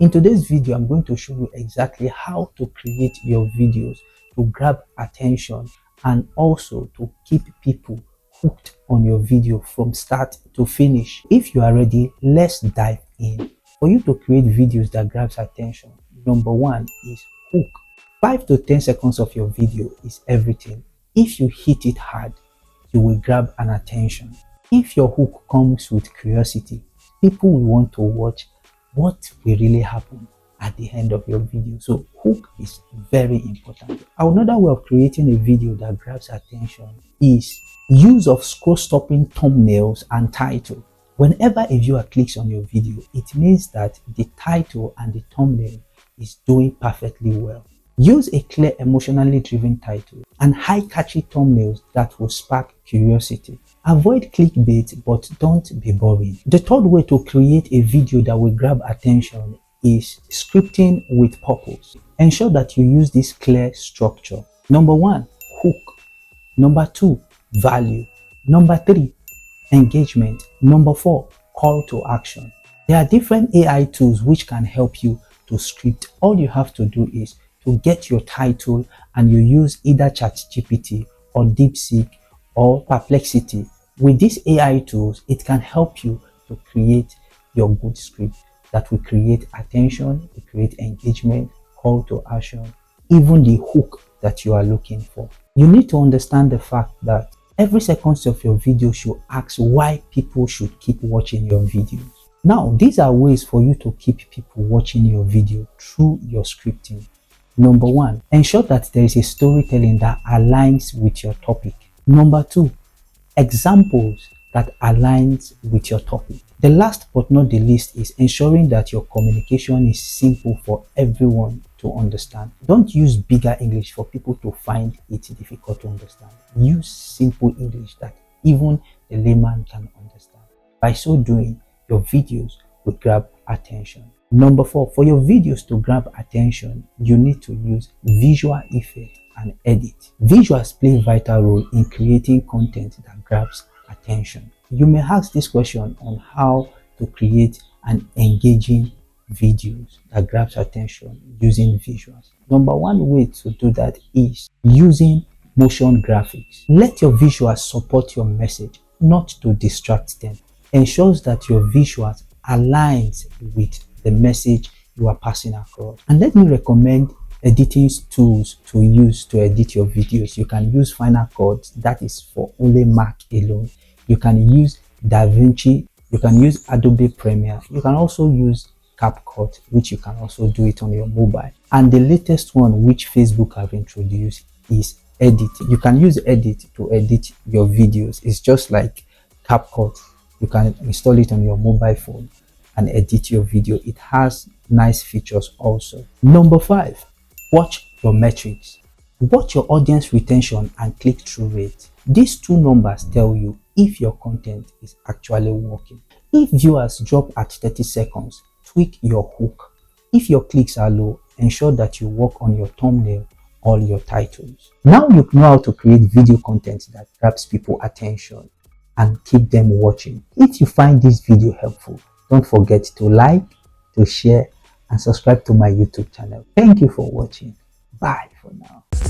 In today's video, I'm going to show you exactly how to create your videos to grab attention and also to keep people hooked on your video from start to finish. If you are ready, let's dive in. For you to create videos that grabs attention, number one is hook. 5 to 10 seconds of your video is everything. If you hit it hard, you will grab an attention. If your hook comes with curiosity, people will want to watch what will really happen at the end of your video. So hook is very important. Another way of creating a video that grabs attention is use of scroll stopping thumbnails and title. Whenever a viewer clicks on your video, it means that the title and the thumbnail is doing perfectly well. Use a clear, emotionally driven title and high catchy thumbnails that will spark curiosity. Avoid clickbait, but don't be boring. The third way to create a video that will grab attention is scripting with purpose. Ensure that you use this clear structure. Number 1, hook. Number 2, value. Number 3, engagement. Number 4, call to action. There are different AI tools which can help you to script. All you have to do is to get your title and you use either ChatGPT or DeepSeek or Perplexity. With these AI tools, it can help you to create your good script that will create attention, will create engagement, call to action, even the hook that you are looking for. You need to understand the fact that every second of your video should ask why people should keep watching your videos. Now, these are ways for you to keep people watching your video through your scripting. Number 1, ensure that there is a storytelling that aligns with your topic. Number 2, examples that aligns with your topic. The last but not the least is ensuring that your communication is simple for everyone to understand. Don't use bigger English for people to find it difficult to understand. Use simple English that even the layman can understand. By so doing, your videos will grab attention. Number 4, for your videos to grab attention, you need to use visual effects and edit. Visuals play a vital role in creating content that grabs attention. You may ask this question on how to create an engaging videos that grabs attention using visuals. Number 1 way to do that is using motion graphics. Let your visuals support your message, not to distract them. Ensures that your visuals aligns with the message you are passing across. And let me recommend editing tools to use to edit your videos. You can use Final Cut, that is for only Mac alone. You can use DaVinci, you can use Adobe Premiere, you can also use CapCut, which you can also do it on your mobile. And the latest one which Facebook have introduced is Edit. You can use Edit to edit your videos. It's just like CapCut. You can install it on your mobile phone and edit your video. It has nice features also. Number 5, watch your metrics. Watch your audience retention and click-through rate. These two numbers tell you if your content is actually working. If viewers drop at 30 seconds, tweak your hook. If your clicks are low, ensure that you work on your thumbnail or your titles. Now you know how to create video content that grabs people's attention and keep them watching. If you find this video helpful, don't forget to like, to share, and subscribe to my YouTube channel. Thank you for watching. Bye for now.